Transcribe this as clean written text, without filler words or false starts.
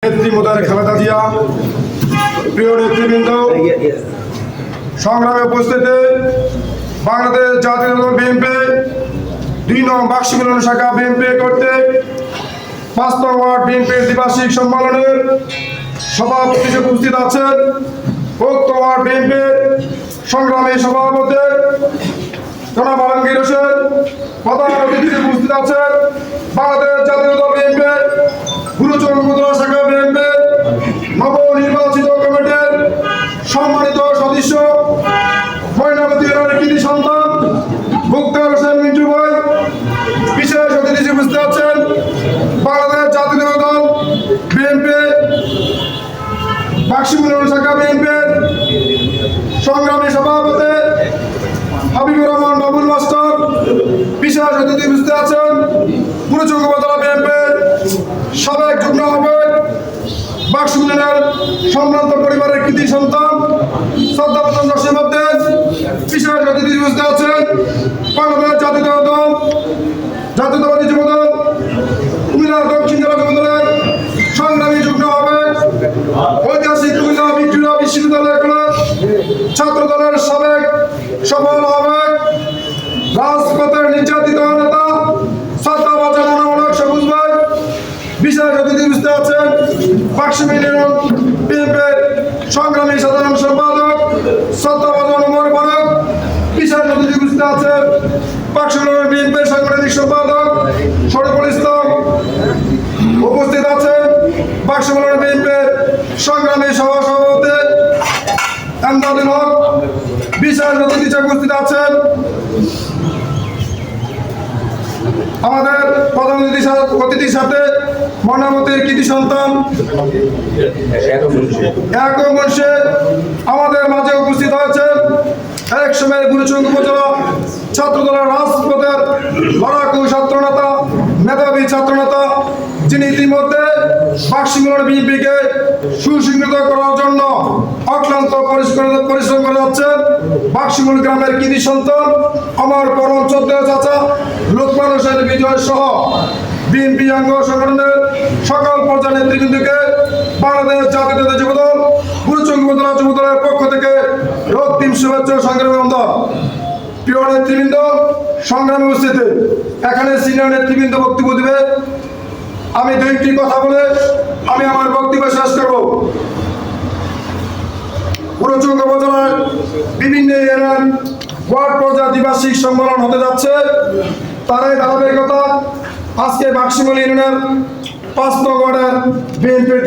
নেত্রী মোদার খালেদা জিয়া, প্রিয় নেতৃবৃন্দ, সংগ্রামে উপস্থিতি বাংলাদেশ জাতীয় দল বিএনপি ২ নং বাক্স মিলন শাখা বিএনপি কর্তৃক ৫ নং ওয়ার্ড বিএনপির দ্বিবার্ষিক সম্মেলনের সভাপতি উপস্থিত আছেন উক্ত ওয়ার্ড বিএনপির সংগ্রামী সভাপতি জনাব আলমগীর হোসেন। প্রধান অতিথি উপস্থিত আছেন বাংলাদেশ জাতীয় দল বিএনপির গুরুচরণ উপজেলা শাখা বিএনপির নবনির্বাচিত কমিটির সম্মানিত সদস্য ময়নামতি কৃতি সন্তান মুক্তার হোসেন মিন্টু ভাই। বিশেষ অতিথি উপস্থিত আছেন বাংলাদেশ জাতীয় দল বিএনপি বাক্স মিলন শাখা বিএনপির সংগ্রামী সভাপতি হাবিবুর রহমান বাবুল মাস্টার। বিশেষ অতিথি উপস্থিত আছেন গুরুচরণ উপজেলা বিএনপির সাবেক যুগ্ম আহ্বায়ক বাক্স মিলনের সম্ভ্রান্ত পরিবারের কৃতি সন্তান শ্রদ্ধাভাজন নসিমউদ্দিন। বিশেষ অতিথি উপস্থিত আছেন বাংলাদেশ জাতীয়তাবাদী যুবদল কুমিল্লা দক্ষিণ জেলা যুবদলের সংগ্রামী যুগ্ম আহ্বায়ক ঐতিহাসিক কুমিল্লা ভিক্টোরিয়া বিশ্ববিদ্যালয় কলেজ ছাত্র দলের সাবেক সফল আহ্বায়ক রাজপথের নির্যাতিত নেতা শ্রদ্ধাভাজন অনামূলক সবুজ ভাই। বিশেষ অতিথি উপস্থিত আছেন বাক্স মিলন বিএনপির সংগ্রামী সাধারণ সম্পাদক শ্রদ্ধাভাজন ওমর ফারুক। বিশেষ অতিথি উপস্থিত আছেন বাক্স মিলন বিএনপির সাংগঠনিক সম্পাদক শরীফুল ইসলাম। উপস্থিত আছেন বাক্স মিলন বিএনপির সংগ্রামী সভাপতি এমদাদুল হক। বিশেষ অতিথি উপস্থিত আছেন আমাদের প্রধান অতিথির সাথে ময়নামতির কৃতি সন্তান একম মঞ্চে আমাদের মাঝে উপস্থিত হয়েছেন এক সময়ের গুরুচরণ উপজেলা ছাত্র দলের রাজপথের লড়াকু ছাত্রনেতা মেধাবী ছাত্রনেতা, যিনি ইতিমধ্যে বাক্স মিলন বিএনপিকে সুশৃঙ্খলিত করার জন্য অক্লান্ত পরিশ্রম করে যাচ্ছেন বাক্স মিলন গ্রামের কৃতি সন্তান আমার পরম শ্রদ্ধেয় চাচা লোকমান হোসেন বিজয় সহ বিএনপি অঙ্গ সংগঠনের সকল পর্যায়ের নেতৃবৃন্দকে বাংলাদেশ জাতীয় যুবদল গুরুচরণ উপজেলা যুবদলের পক্ষ থেকে রক্তিম শুভেচ্ছা ও সংগ্রামী বন্ধন। প্রিয় নেতৃবৃন্দ, সংগ্রামী উপস্থিতি, এখানে সিনিয়র নেতৃবৃন্দ বক্তব্য দিবে। আমি দুইটি কথা বলে আমি আমার বক্তব্য শেষ করব। গুরুচরণ উপজেলার বিভিন্ন ইউনিয়ন ওয়ার্ড পর্যায়ে দ্বিবার্ষিক সম্মেলন হতে যাচ্ছে। তারই ধারাবাহিকতা আজকে বাক্স মিলন ইউনিয়নের ৫ নং ওয়ার্ডের বিএনপির